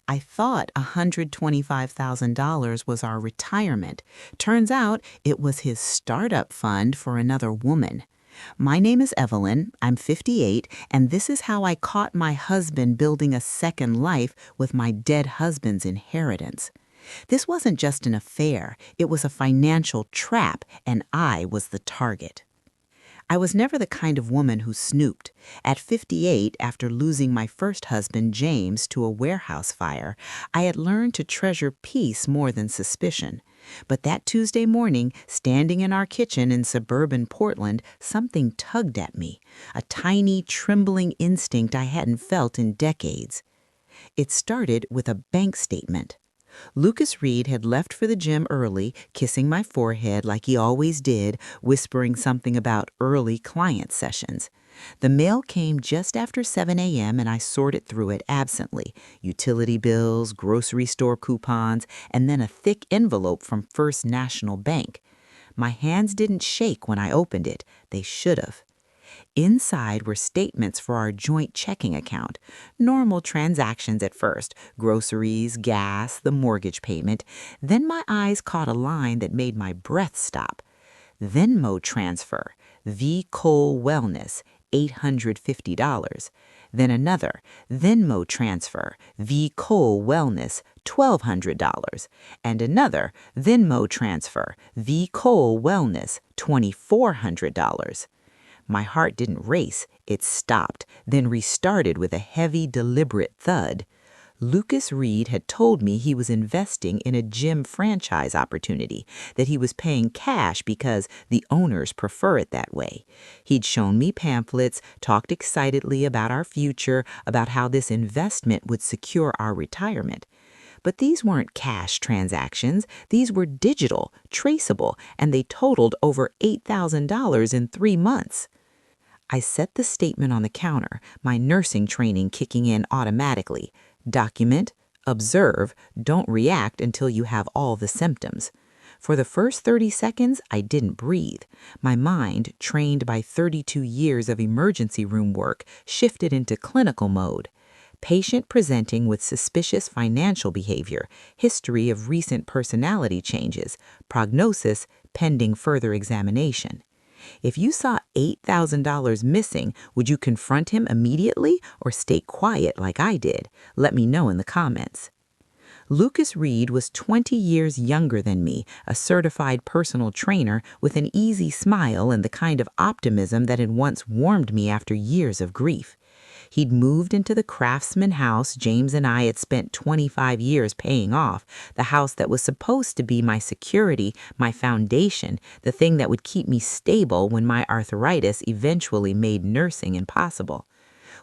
I thought $125,000 was our retirement. Turns out it was his startup fund for another woman. My name is Evelyn, I'm 58, and this is how I caught my husband building a second life with my dead husband's inheritance. This wasn't just an affair, it was a financial trap, and I was the target. I was never the kind of woman who snooped. At 58, after losing my first husband, James, to a warehouse fire, I had learned to treasure peace more than suspicion. But that Tuesday morning, standing in our kitchen in suburban Portland, something tugged at me, a tiny, trembling instinct I hadn't felt in decades. It started with a bank statement. Lucas Reed had left for the gym early, kissing my forehead like he always did, whispering something about early client sessions. The mail came just after 7 a.m. and I sorted through it absently. Utility bills, grocery store coupons, and then a thick envelope from First National Bank. My hands didn't shake when I opened it. They should have. Inside were statements for our joint checking account. Normal transactions at first, groceries, gas, the mortgage payment. Then my eyes caught a line that made my breath stop. Venmo transfer, V. Cole Wellness, $850. Then another, Venmo transfer, V. Cole Wellness, $1,200. And another, Venmo transfer, V. Cole Wellness, $2,400. My heart didn't race, it stopped, then restarted with a heavy, deliberate thud. Lucas Reed had told me he was investing in a gym franchise opportunity, that he was paying cash because the owners prefer it that way. He'd shown me pamphlets, talked excitedly about our future, about how this investment would secure our retirement. But these weren't cash transactions. These were digital, traceable, and they totaled over $8,000 in 3 months. I set the statement on the counter, my nursing training kicking in automatically. Document, observe, don't react until you have all the symptoms. For the first 30 seconds, I didn't breathe. My mind, trained by 32 years of emergency room work, shifted into clinical mode. Patient presenting with suspicious financial behavior, history of recent personality changes, prognosis pending further examination. If you saw $8,000 missing, would you confront him immediately or stay quiet like I did? Let me know in the comments. Lucas Reed was 20 years younger than me, a certified personal trainer with an easy smile and the kind of optimism that had once warmed me after years of grief. He'd moved into the craftsman house James and I had spent 25 years paying off, the house that was supposed to be my security, my foundation, the thing that would keep me stable when my arthritis eventually made nursing impossible.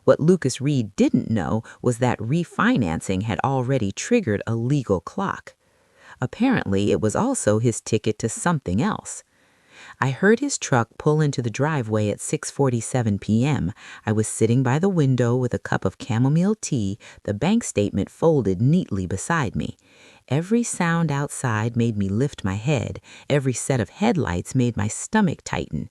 What Lucas Reed didn't know was that refinancing had already triggered a legal clock. Apparently, it was also his ticket to something else. I heard his truck pull into the driveway at 6:47 p.m. I was sitting by the window with a cup of chamomile tea, the bank statement folded neatly beside me. Every sound outside made me lift my head. Every set of headlights made my stomach tighten.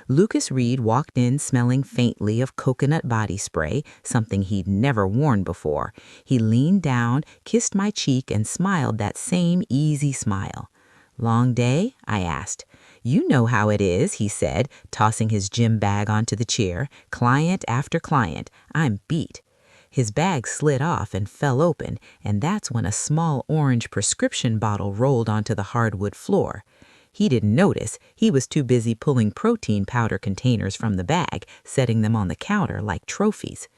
Lucas Reed walked in smelling faintly of coconut body spray, something he'd never worn before. He leaned down, kissed my cheek, and smiled that same easy smile. "Long day?" I asked. "You know how it is," he said, tossing his gym bag onto the chair. "Client after client. I'm beat." His bag slid off and fell open, and that's when a small orange prescription bottle rolled onto the hardwood floor. He didn't notice. He was too busy pulling protein powder containers from the bag, setting them on the counter like trophies.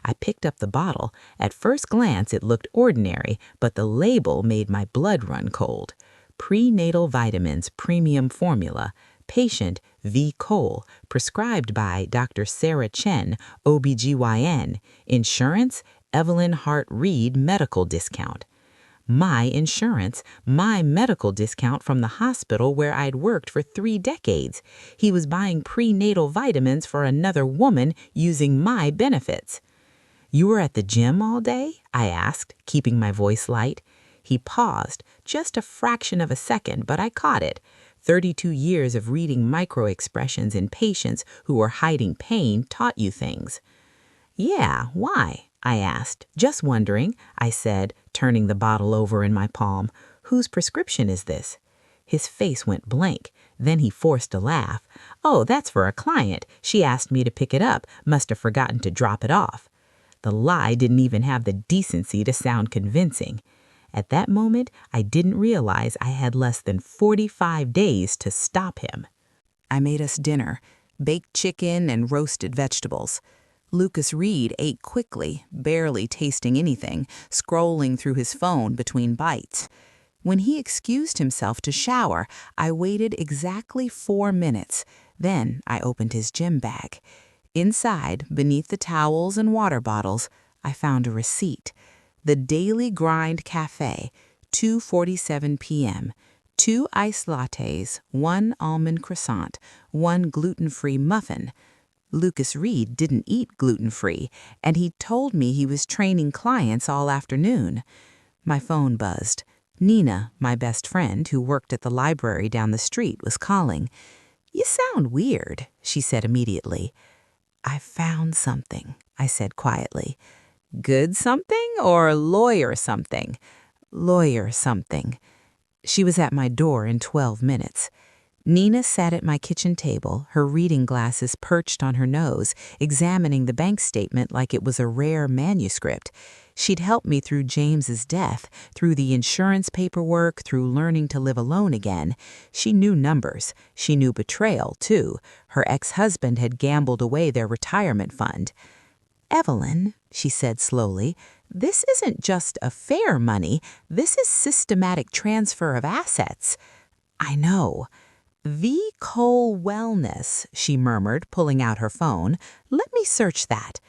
I picked up the bottle. At first glance, it looked ordinary, but the label made my blood run cold. Prenatal Vitamins Premium Formula, patient V. Cole, prescribed by Dr. Sarah Chen, OBGYN, insurance, Evelyn Hart Reed medical discount. My insurance, my medical discount from the hospital where I'd worked for 3 decades. He was buying prenatal vitamins for another woman using my benefits. "You were at the gym all day?" I asked, keeping my voice light. He paused, just a fraction of a second, but I caught it. 32 years of reading micro-expressions in patients who were hiding pain taught you things. "Yeah, why?" I asked. Just wondering, I said, turning the bottle over in my palm. Whose prescription is this? His face went blank. Then he forced a laugh. Oh, that's for a client. She asked me to pick it up. Must have forgotten to drop it off. The lie didn't even have the decency to sound convincing. At that moment, I didn't realize I had less than 45 days to stop him. I made us dinner, baked chicken and roasted vegetables. Lucas Reed ate quickly, barely tasting anything, scrolling through his phone between bites. When he excused himself to shower, I waited exactly 4 minutes. Then I opened his gym bag. Inside, beneath the towels and water bottles, I found a receipt. The Daily Grind Cafe, 2:47 p.m., 2 iced lattes, 1 almond croissant, 1 gluten-free muffin. Lucas Reed didn't eat gluten-free, and he told me he was training clients all afternoon. My phone buzzed. Nina, my best friend who worked at the library down the street, was calling. "You sound weird," she said immediately. "I found something," I said quietly. "Good something or lawyer something?" "Lawyer something." She was at my door in 12 minutes. Nina sat at my kitchen table, her reading glasses perched on her nose, examining the bank statement like it was a rare manuscript. She'd helped me through James's death, through the insurance paperwork, through learning to live alone again. She knew numbers. She knew betrayal, too. Her ex-husband had gambled away their retirement fund. "Evelyn," she said slowly, "this isn't just affair money. This is systematic transfer of assets." "I know." "V. Cole Wellness," she murmured, pulling out her phone. "Let me search that."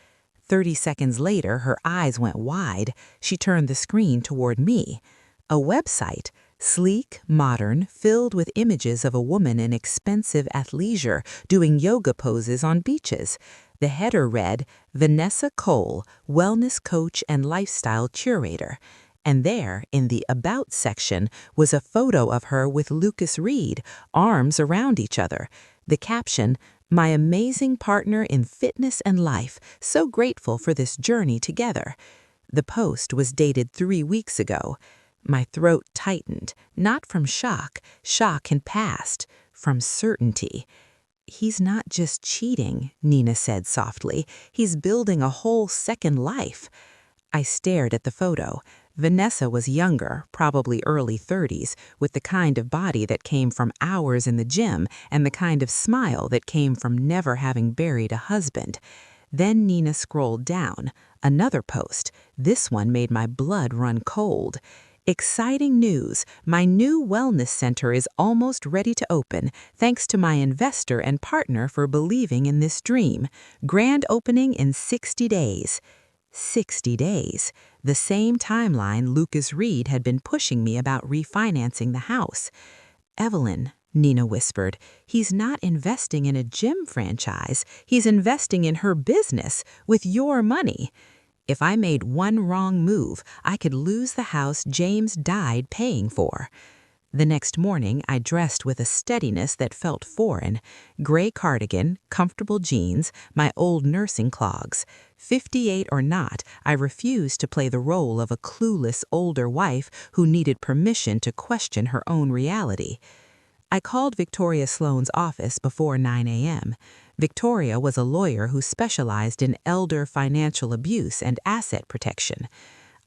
30 seconds later, her eyes went wide. She turned the screen toward me. A website, sleek, modern, filled with images of a woman in expensive athleisure doing yoga poses on beaches. The header read, "Vanessa Cole, Wellness Coach and Lifestyle Curator." And there, in the About section, was a photo of her with Lucas Reed, arms around each other. The caption, "My amazing partner in fitness and life, so grateful for this journey together." The post was dated 3 weeks ago. My throat tightened, not from shock. Shock had passed. From certainty. "He's not just cheating," Nina said softly. "He's building a whole second life." I stared at the photo. Vanessa was younger, probably early 30s, with the kind of body that came from hours in the gym and the kind of smile that came from never having buried a husband. Then Nina scrolled down. Another post. This one made my blood run cold. "Exciting news. My new wellness center is almost ready to open, thanks to my investor and partner for believing in this dream. Grand opening in 60 days. 60 days. The same timeline Lucas Reed had been pushing me about refinancing the house. "Evelyn," Nina whispered, "he's not investing in a gym franchise. He's investing in her business with your money. If I made one wrong move, I could lose the house James died paying for." The next morning, I dressed with a steadiness that felt foreign. Gray cardigan, comfortable jeans, my old nursing clogs. 58 or not, I refused to play the role of a clueless older wife who needed permission to question her own reality. I called Victoria Sloan's office before 9 a.m. Victoria was a lawyer who specialized in elder financial abuse and asset protection.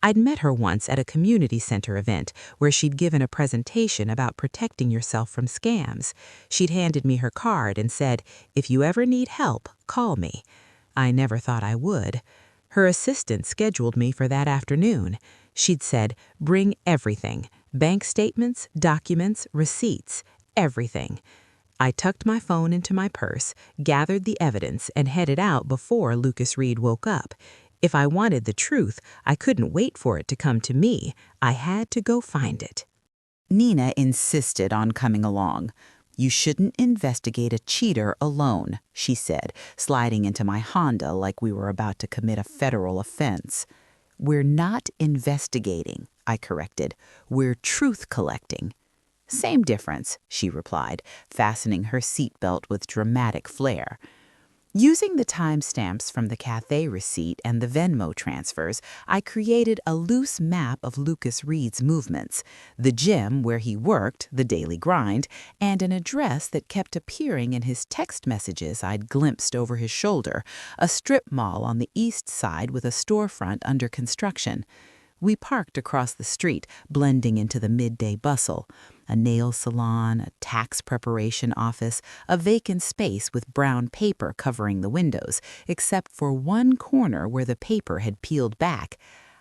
I'd met her once at a community center event where she'd given a presentation about protecting yourself from scams. She'd handed me her card and said, "If you ever need help, call me." I never thought I would. Her assistant scheduled me for that afternoon. She'd said, "Bring everything. Bank statements, documents, receipts, everything." I tucked my phone into my purse, gathered the evidence, and headed out before Lucas Reed woke up. If I wanted the truth, I couldn't wait for it to come to me. I had to go find it. Nina insisted on coming along. "You shouldn't investigate a cheater alone," she said, sliding into my Honda like we were about to commit a federal offense. "We're not investigating," I corrected. "We're truth collecting." "Same difference," she replied, fastening her seatbelt with dramatic flair. Using the timestamps from the cafe receipt and the Venmo transfers, I created a loose map of Lucas Reed's movements, the gym where he worked, the daily grind, and an address that kept appearing in his text messages I'd glimpsed over his shoulder, a strip mall on the east side with a storefront under construction. We parked across the street, blending into the midday bustle. A nail salon, a tax preparation office, a vacant space with brown paper covering the windows, except for one corner where the paper had peeled back.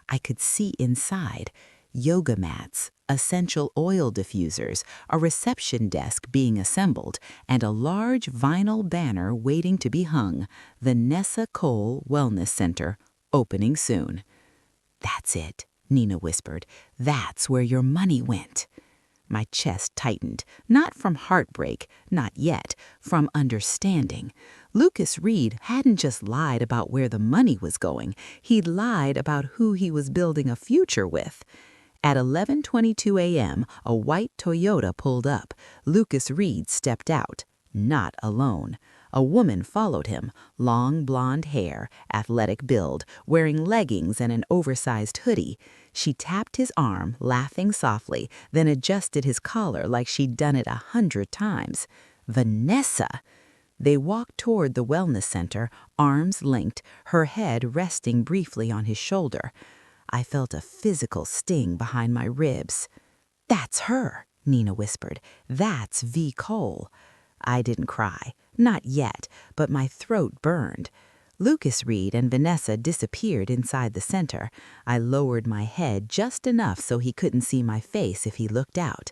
I could see inside. Yoga mats, essential oil diffusers, a reception desk being assembled, and a large vinyl banner waiting to be hung. The Nessa Cole Wellness Center, opening soon. "That's it," Nina whispered. "That's where your money went." My chest tightened, not from heartbreak, not yet, from understanding. Lucas Reed hadn't just lied about where the money was going, he'd lied about who he was building a future with. At 11:22 a.m., a white Toyota pulled up. Lucas Reed stepped out, not alone. A woman followed him, long blonde hair, athletic build, wearing leggings and an oversized hoodie. She tapped his arm, laughing softly, then adjusted his collar like she'd done it 100 times. Vanessa! They walked toward the wellness center, arms linked, her head resting briefly on his shoulder. I felt a physical sting behind my ribs. "That's her," Nina whispered. "That's V. Cole." I didn't cry. Not yet, but my throat burned. Lucas Reed and Vanessa disappeared inside the center. I lowered my head just enough so he couldn't see my face if he looked out.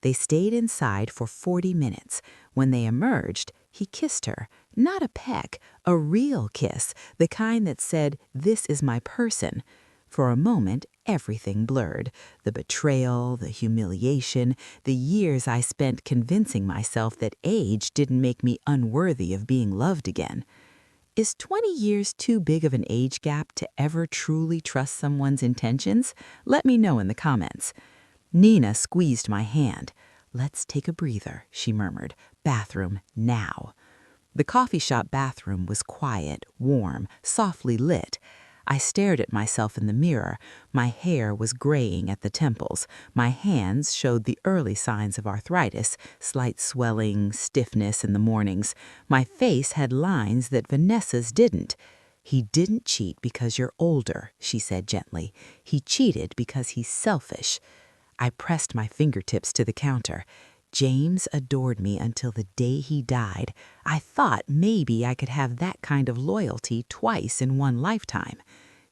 They stayed inside for 40 minutes. When they emerged, he kissed her. Not a peck, a real kiss, the kind that said, "This is my person." For a moment, everything blurred. The betrayal, the humiliation, the years I spent convincing myself that age didn't make me unworthy of being loved again. Is 20 years too big of an age gap to ever truly trust someone's intentions? Let me know in the comments. Nina squeezed my hand. "Let's take a breather," she murmured. "Bathroom now." The coffee shop bathroom was quiet, warm, softly lit. I stared at myself in the mirror. My hair was graying at the temples. My hands showed the early signs of arthritis, slight swelling, stiffness in the mornings. My face had lines that Vanessa's didn't. "He didn't cheat because you're older," she said gently. "He cheated because he's selfish." I pressed my fingertips to the counter. James adored me until the day he died. I thought maybe I could have that kind of loyalty twice in one lifetime.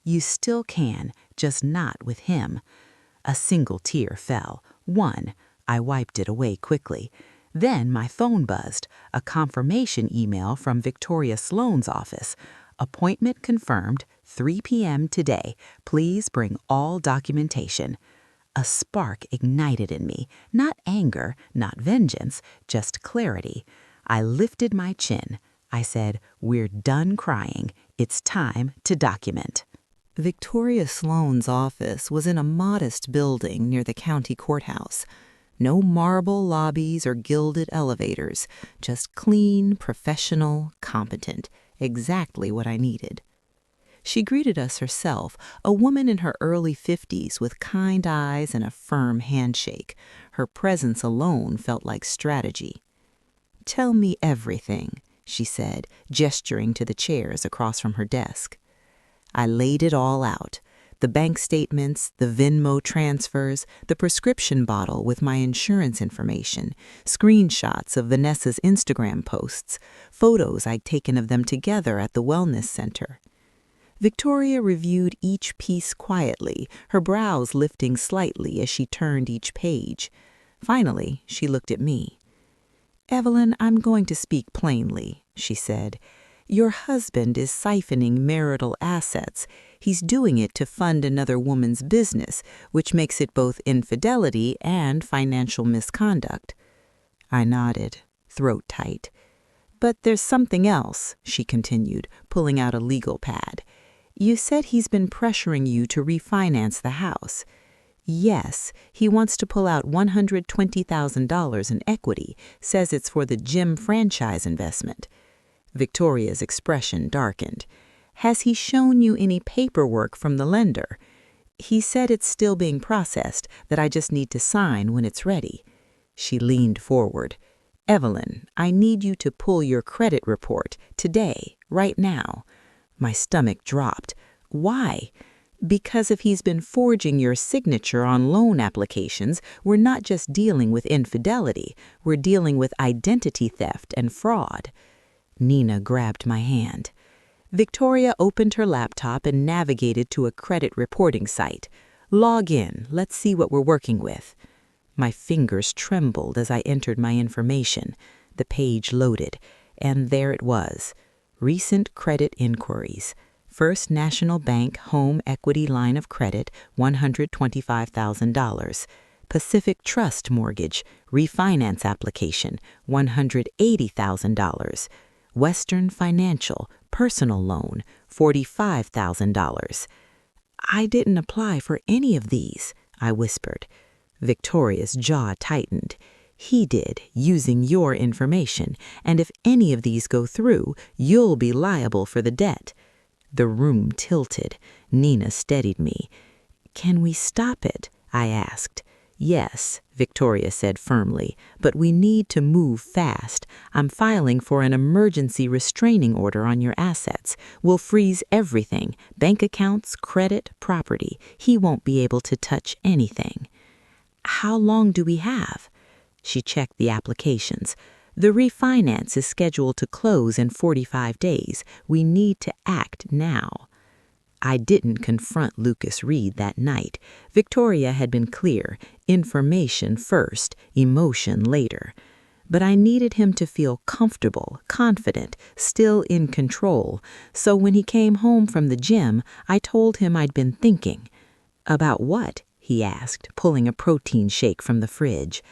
You still can, just not with him. A single tear fell. One. I wiped it away quickly. Then my phone buzzed. A confirmation email from Victoria Sloane's office. "Appointment confirmed, 3 p.m. today. Please bring all documentation." A spark ignited in me, not anger, not vengeance, just clarity. I lifted my chin. I said, "We're done crying. It's time to document." Victoria Sloane's office was in a modest building near the county courthouse. No marble lobbies or gilded elevators, just clean, professional, competent, exactly what I needed. She greeted us herself, a woman in her early 50s with kind eyes and a firm handshake. Her presence alone felt like strategy. "Tell me everything," she said, gesturing to the chairs across from her desk. I laid it all out. The bank statements, the Venmo transfers, the prescription bottle with my insurance information, screenshots of Vanessa's Instagram posts, photos I'd taken of them together at the wellness center. Victoria reviewed each piece quietly, her brows lifting slightly as she turned each page. Finally, she looked at me. "Evelyn, I'm going to speak plainly," she said. "Your husband is siphoning marital assets. He's doing it to fund another woman's business, which makes it both infidelity and financial misconduct." I nodded, throat tight. "But there's something else," she continued, pulling out a legal pad. "You said he's been pressuring you to refinance the house." "Yes, he wants to pull out $120,000 in equity, says it's for the gym franchise investment." Victoria's expression darkened. Has he shown you any paperwork from the lender? He said it's still being processed, that I just need to sign when it's ready. She leaned forward. Evelyn, I need you to pull your credit report today, right now. My stomach dropped. Why? Because if he's been forging your signature on loan applications, we're not just dealing with infidelity, we're dealing with identity theft and fraud. Nina grabbed my hand. Victoria opened her laptop and navigated to a credit reporting site. Log in, let's see what we're working with. My fingers trembled as I entered my information. The page loaded, and there it was. Recent credit inquiries. First National Bank Home Equity Line of Credit, $125,000. Pacific Trust Mortgage, refinance application, $180,000. Western Financial, personal loan, $45,000. I didn't apply for any of these, I whispered. Victoria's jaw tightened. He did, using your information, and if any of these go through, you'll be liable for the debt. The room tilted. Nina steadied me. Can we stop it? I asked. Yes, Victoria said firmly, but we need to move fast. I'm filing for an emergency restraining order on your assets. We'll freeze everything, bank accounts, credit, property. He won't be able to touch anything. How long do we have? She checked the applications. The refinance is scheduled to close in 45 days. We need to act now. I didn't confront Lucas Reed that night. Victoria had been clear, information first, emotion later. But I needed him to feel comfortable, confident, still in control. So when he came home from the gym, I told him I'd been thinking. About what? He asked, pulling a protein shake from the fridge.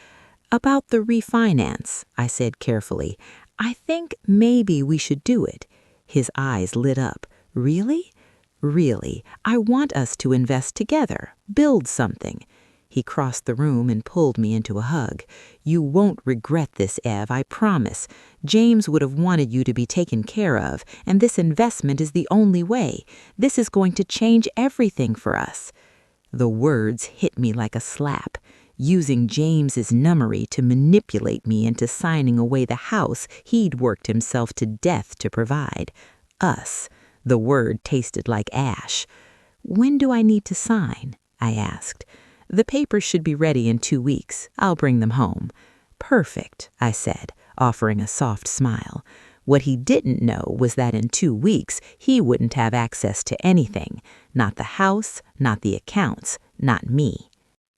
About the refinance, I said carefully. I think maybe we should do it. His eyes lit up. Really? Really, I want us to invest together, build something. He crossed the room and pulled me into a hug. You won't regret this, Ev, I promise. James would have wanted you to be taken care of, and this investment is the only way. This is going to change everything for us. The words hit me like a slap. Using James's nunnery to manipulate me into signing away the house he'd worked himself to death to provide. Us. The word tasted like ash. When do I need to sign? I asked. The papers should be ready in 2 weeks. I'll bring them home. Perfect, I said, offering a soft smile. What he didn't know was that in 2 weeks he wouldn't have access to anything. Not the house, not the accounts, not me.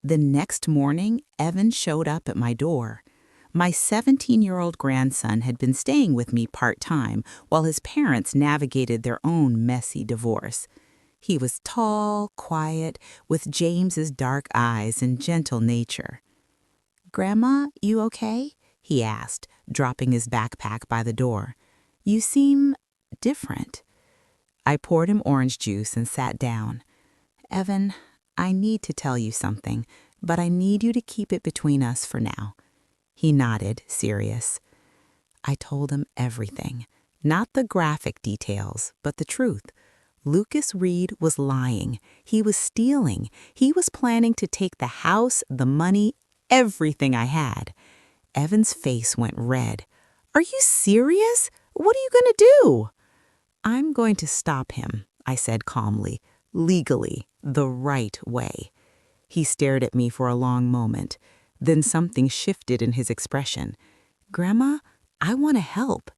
The next morning, Evan showed up at my door. My 17-year-old grandson had been staying with me part-time while his parents navigated their own messy divorce. He was tall, quiet, with James's dark eyes and gentle nature. "Grandma, you okay?" he asked, dropping his backpack by the door. "You seem different." I poured him orange juice and sat down. "Evan, I need to tell you something, but I need you to keep it between us for now." He nodded, serious. I told him everything, not the graphic details, but the truth. Lucas Reed was lying. He was stealing. He was planning to take the house, the money, everything I had. Evan's face went red. "Are you serious? What are you going to do?" "I'm going to stop him," I said calmly, legally, the right way. He stared at me for a long moment. Then something shifted in his expression. "Grandma, I want to help."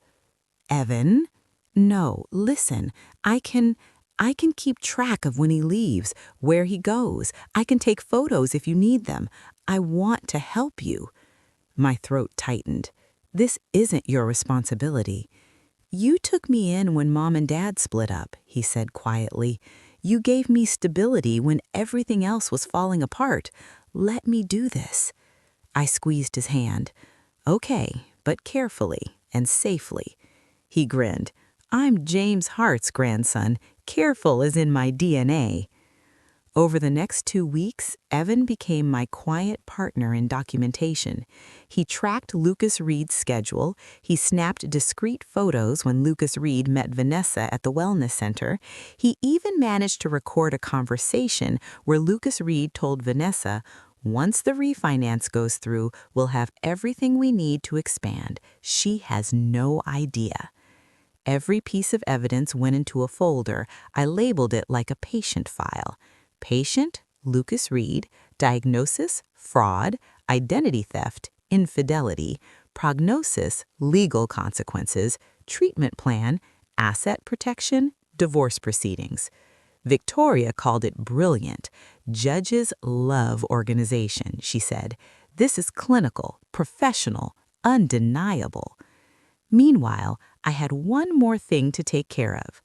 "Evan?" "No, listen, I can keep track of when he leaves, where he goes. I can take photos if you need them. I want to help you." My throat tightened. "This isn't your responsibility." "You took me in when Mom and Dad split up," he said quietly. "You gave me stability when everything else was falling apart. Let me do this." I squeezed his hand. "Okay, but carefully and safely." He grinned. "I'm James Hart's grandson. Careful is in my DNA." Over the next 2 weeks, Evan became my quiet partner in documentation. He tracked Lucas Reed's schedule, he snapped discreet photos when Lucas Reed met Vanessa at the wellness center, he even managed to record a conversation where Lucas Reed told Vanessa, "Once the refinance goes through, we'll have everything we need to expand. She has no idea." Every piece of evidence went into a folder. I labeled it like a patient file. Patient, Lucas Reed, diagnosis, fraud, identity theft, infidelity, prognosis, legal consequences, treatment plan, asset protection, divorce proceedings. Victoria called it brilliant. Judges love organization, she said. This is clinical, professional, undeniable. Meanwhile, I had one more thing to take care of.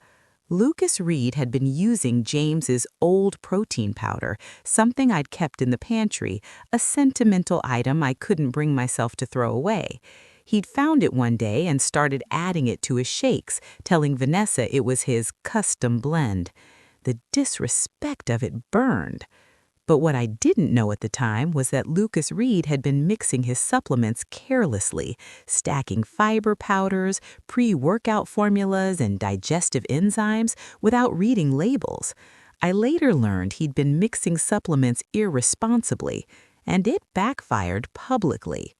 Lucas Reed had been using James's old protein powder, something I'd kept in the pantry, a sentimental item I couldn't bring myself to throw away. He'd found it one day and started adding it to his shakes, telling Vanessa it was his custom blend. The disrespect of it burned. But what I didn't know at the time was that Lucas Reed had been mixing his supplements carelessly, stacking fiber powders, pre-workout formulas, and digestive enzymes without reading labels. I later learned he'd been mixing supplements irresponsibly, and it backfired publicly.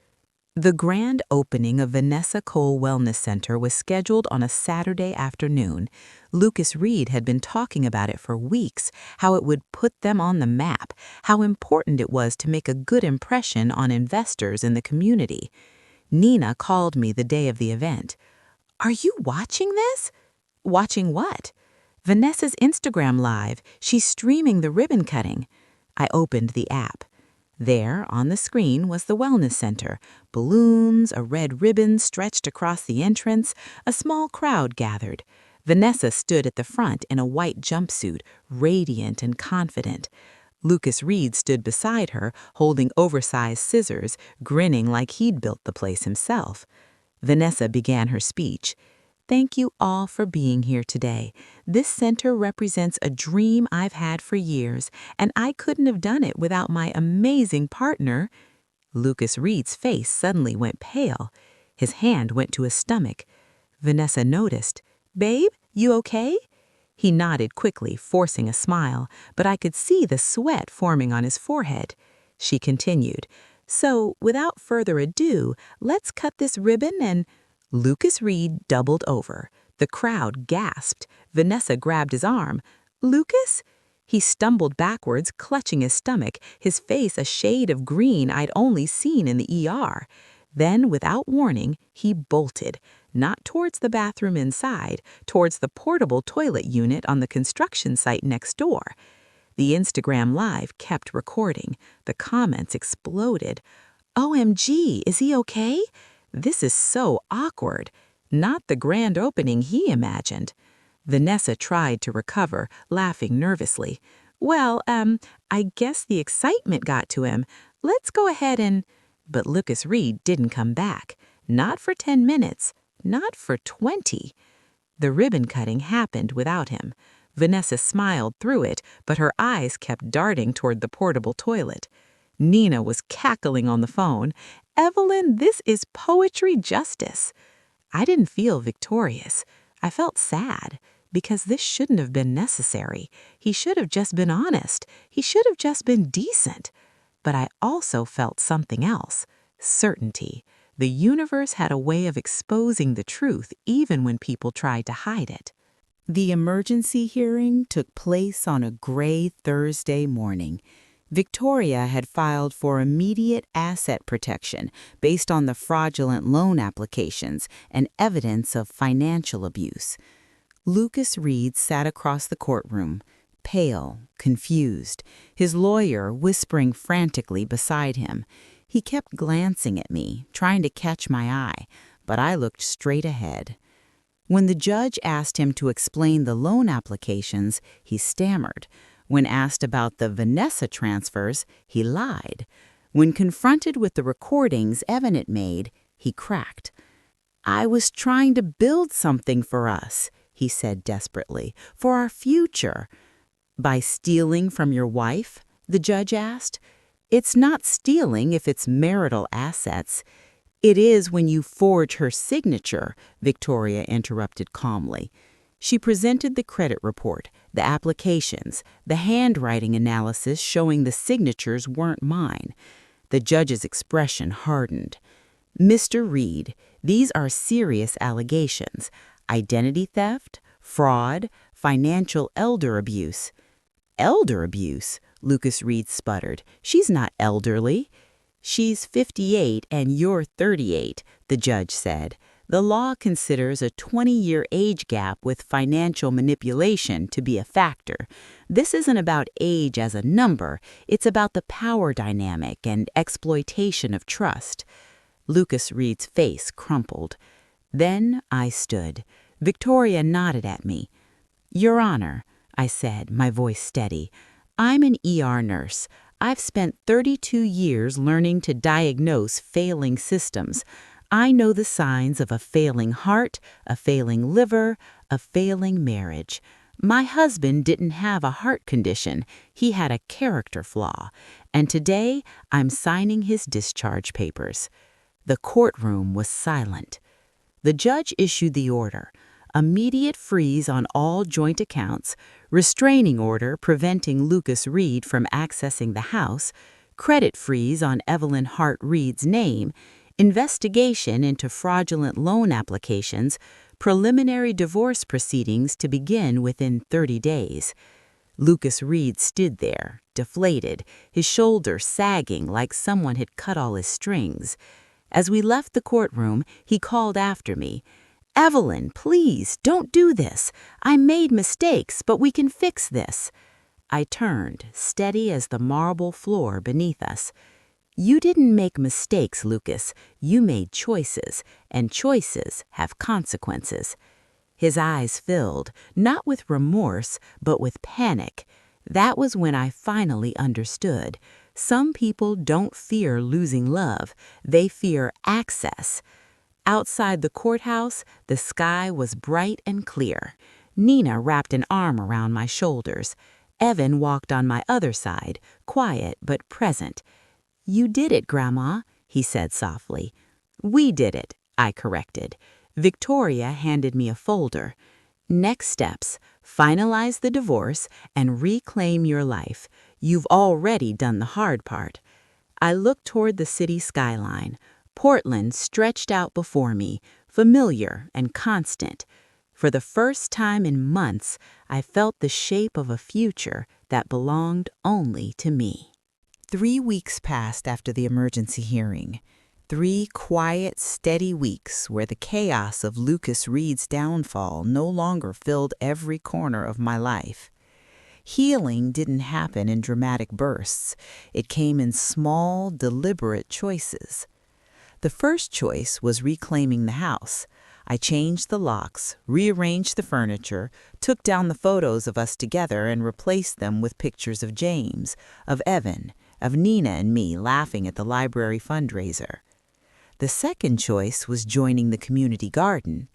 The grand opening of Vanessa Cole Wellness Center was scheduled on a Saturday afternoon. Lucas Reed had been talking about it for weeks, how it would put them on the map, how important it was to make a good impression on investors in the community. Nina called me the day of the event. "Are you watching this?" "Watching what?" "Vanessa's Instagram Live. She's streaming the ribbon cutting." I opened the app. There, on the screen, was the wellness center. Balloons, a red ribbon stretched across the entrance, a small crowd gathered. Vanessa stood at the front in a white jumpsuit, radiant and confident. Lucas Reed stood beside her, holding oversized scissors, grinning like he'd built the place himself. Vanessa began her speech. "Thank you all for being here today. This center represents a dream I've had for years, and I couldn't have done it without my amazing partner." Lucas Reed's face suddenly went pale. His hand went to his stomach. Vanessa noticed. "Babe, you okay?" He nodded quickly, forcing a smile, but I could see the sweat forming on his forehead. She continued, "So, without further ado, let's cut this ribbon and—" Lucas Reed doubled over. The crowd gasped. Vanessa grabbed his arm. "Lucas?" He stumbled backwards, clutching his stomach, his face a shade of green I'd only seen in the ER. Then, without warning, he bolted, not towards the bathroom inside, towards the portable toilet unit on the construction site next door. The Instagram Live kept recording. The comments exploded. "OMG, is he okay? This is so awkward." Not the grand opening he imagined. Vanessa tried to recover, laughing nervously. "Well, I guess the excitement got to him. Let's go ahead and—" But Lucas Reed didn't come back. Not for 10 minutes. Not for 20. The ribbon cutting happened without him. Vanessa smiled through it, but her eyes kept darting toward the portable toilet. Nina was cackling on the phone. "Evelyn, this is poetry justice." I didn't feel victorious. I felt sad, because this shouldn't have been necessary. He should have just been honest. He should have just been decent. But I also felt something else. Certainty. The universe had a way of exposing the truth even when people tried to hide it. The emergency hearing took place on a gray Thursday morning. Victoria had filed for immediate asset protection based on the fraudulent loan applications and evidence of financial abuse. Lucas Reed sat across the courtroom, pale, confused, his lawyer whispering frantically beside him. He kept glancing at me, trying to catch my eye, but I looked straight ahead. When the judge asked him to explain the loan applications, he stammered. When asked about the Vanessa transfers, he lied. When confronted with the recordings Evan had made, he cracked. "I was trying to build something for us," he said desperately, "for our future." By stealing from your wife? The judge asked. It's not stealing if it's marital assets. It is when you forge her signature, Victoria interrupted calmly. She presented the credit report, the applications, the handwriting analysis showing the signatures weren't mine. The judge's expression hardened. Mr. Reed, these are serious allegations. Identity theft, fraud, financial elder abuse. Elder abuse? Lucas Reed sputtered. She's not elderly. She's 58 and you're 38, the judge said. The law considers a 20-year age gap with financial manipulation to be a factor. This isn't about age as a number. It's about the power dynamic and exploitation of trust. Lucas Reed's face crumpled. Then I stood. Victoria nodded at me. Your Honor, I said, my voice steady, I'm an ER nurse. I've spent 32 years learning to diagnose failing systems. I know the signs of a failing heart, a failing liver, a failing marriage. My husband didn't have a heart condition. He had a character flaw. And today, I'm signing his discharge papers. The courtroom was silent. The judge issued the order. Immediate freeze on all joint accounts, restraining order preventing Lucas Reed from accessing the house, credit freeze on Evelyn Hart Reed's name, investigation into fraudulent loan applications, preliminary divorce proceedings to begin within 30 days. Lucas Reed stood there, deflated, his shoulders sagging like someone had cut all his strings. As we left the courtroom, he called after me, Evelyn, please, don't do this. I made mistakes, but we can fix this. I turned, steady as the marble floor beneath us. You didn't make mistakes, Lucas. You made choices, and choices have consequences. His eyes filled, not with remorse, but with panic. That was when I finally understood. Some people don't fear losing love. They fear access. Outside the courthouse, the sky was bright and clear. Nina wrapped an arm around my shoulders. Evan walked on my other side, quiet but present. You did it, Grandma, he said softly. We did it, I corrected. Victoria handed me a folder. Next steps, finalize the divorce and reclaim your life. You've already done the hard part. I looked toward the city skyline. Portland stretched out before me, familiar and constant. For the first time in months, I felt the shape of a future that belonged only to me. 3 weeks passed after the emergency hearing. 3 quiet, steady weeks where the chaos of Lucas Reed's downfall no longer filled every corner of my life. Healing didn't happen in dramatic bursts. It came in small, deliberate choices. The first choice was reclaiming the house. I changed the locks, rearranged the furniture, took down the photos of us together and replaced them with pictures of James, of Evan, of Nina and me laughing at the library fundraiser. The second choice was joining the community garden.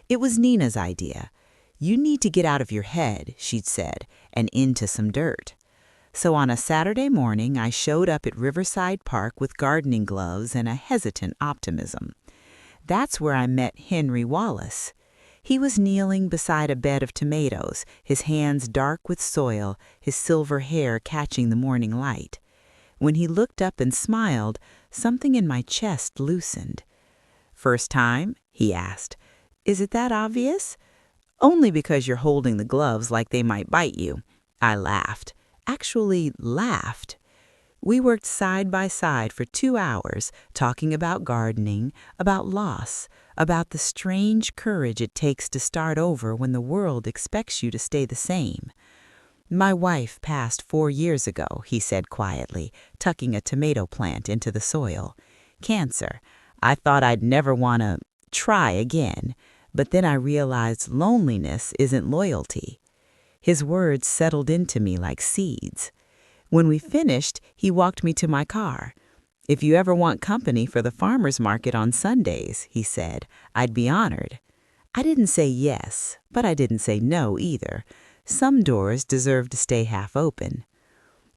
It was Nina's idea. You need to get out of your head, she'd said, and into some dirt. So on a Saturday morning, I showed up at Riverside Park with gardening gloves and a hesitant optimism. That's where I met Henry Wallace. He was kneeling beside a bed of tomatoes, his hands dark with soil, his silver hair catching the morning light. When he looked up and smiled, something in my chest loosened. First time? He asked. Is it that obvious? Only because you're holding the gloves like they might bite you. I laughed. Actually laughed. We worked side by side for 2 hours, talking about gardening, about loss, about the strange courage it takes to start over when the world expects you to stay the same. My wife passed 4 years ago, he said quietly, tucking a tomato plant into the soil. Cancer. I thought I'd never want to try again, but then I realized loneliness isn't loyalty. His words settled into me like seeds. When we finished, he walked me to my car. If you ever want company for the farmer's market on Sundays, he said, I'd be honored. I didn't say yes, but I didn't say no either. Some doors deserve to stay half open.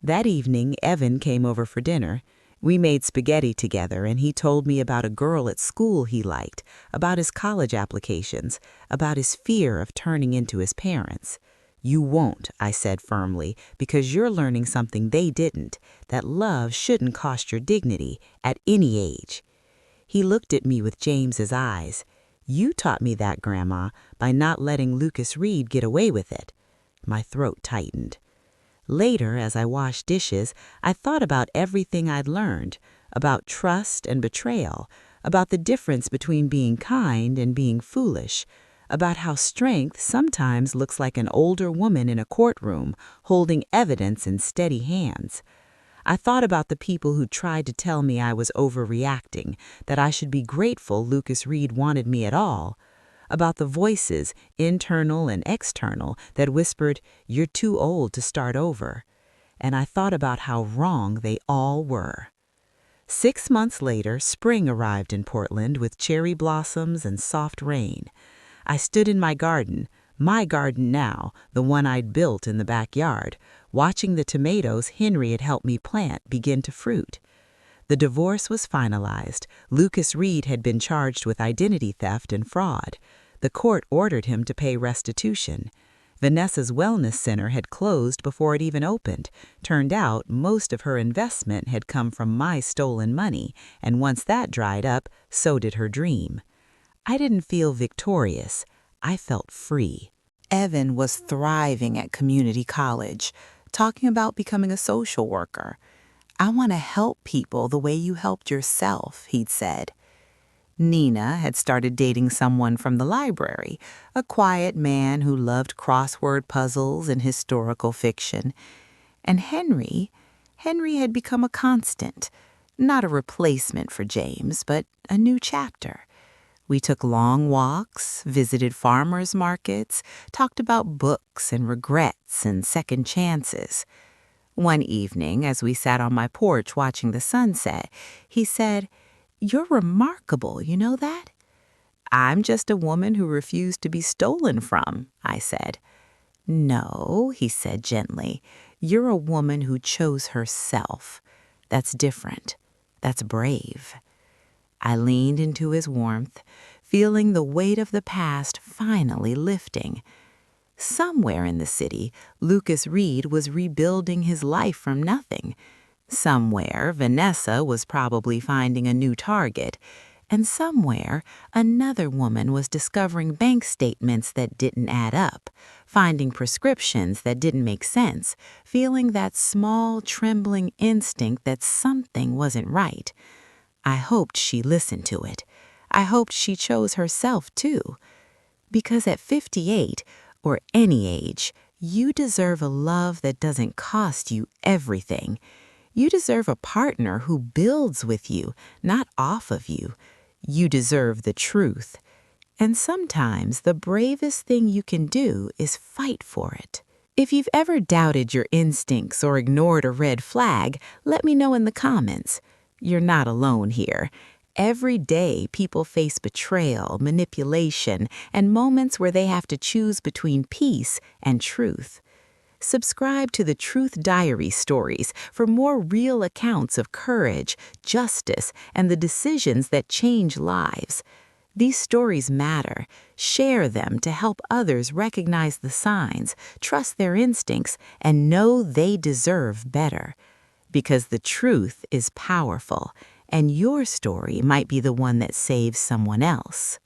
That evening, Evan came over for dinner. We made spaghetti together, and he told me about a girl at school he liked, about his college applications, about his fear of turning into his parents. "You won't," I said firmly, "because you're learning something they didn't, that love shouldn't cost your dignity at any age." He looked at me with James's eyes. "You taught me that, Grandma, by not letting Lucas Reed get away with it." My throat tightened. Later, as I washed dishes, I thought about everything I'd learned, about trust and betrayal, about the difference between being kind and being foolish, about how strength sometimes looks like an older woman in a courtroom holding evidence in steady hands. I thought about the people who tried to tell me I was overreacting, that I should be grateful Lucas Reed wanted me at all, about the voices, internal and external, that whispered, "You're too old to start over." And I thought about how wrong they all were. 6 months later, spring arrived in Portland with cherry blossoms and soft rain. I stood in my garden now, the one I'd built in the backyard, watching the tomatoes Henry had helped me plant begin to fruit. The divorce was finalized. Lucas Reed had been charged with identity theft and fraud. The court ordered him to pay restitution. Vanessa's wellness center had closed before it even opened. Turned out most of her investment had come from my stolen money, and once that dried up, so did her dream. I didn't feel victorious. I felt free. Evan was thriving at community college, talking about becoming a social worker. "I want to help people the way you helped yourself," he'd said. Nina had started dating someone from the library, a quiet man who loved crossword puzzles and historical fiction. And Henry had become a constant, not a replacement for James, but a new chapter. We took long walks, visited farmers' markets, talked about books and regrets and second chances. One evening, as we sat on my porch watching the sunset, he said, "You're remarkable, you know that?" "I'm just a woman who refused to be stolen from," I said. "No," he said gently, "you're a woman who chose herself. That's different. That's brave." I leaned into his warmth, feeling the weight of the past finally lifting. Somewhere in the city, Lucas Reed was rebuilding his life from nothing. Somewhere, Vanessa was probably finding a new target. And somewhere, another woman was discovering bank statements that didn't add up, finding prescriptions that didn't make sense, feeling that small, trembling instinct that something wasn't right. I hoped she listened to it. I hoped she chose herself, too. Because at 58, or any age, you deserve a love that doesn't cost you everything. You deserve a partner who builds with you, not off of you. You deserve the truth. And sometimes the bravest thing you can do is fight for it. If you've ever doubted your instincts or ignored a red flag, let me know in the comments. You're not alone here. Every day, people face betrayal, manipulation, and moments where they have to choose between peace and truth. Subscribe to the Truth Diary stories for more real accounts of courage, justice, and the decisions that change lives. These stories matter. Share them to help others recognize the signs, trust their instincts, and know they deserve better. Because the truth is powerful, and your story might be the one that saves someone else.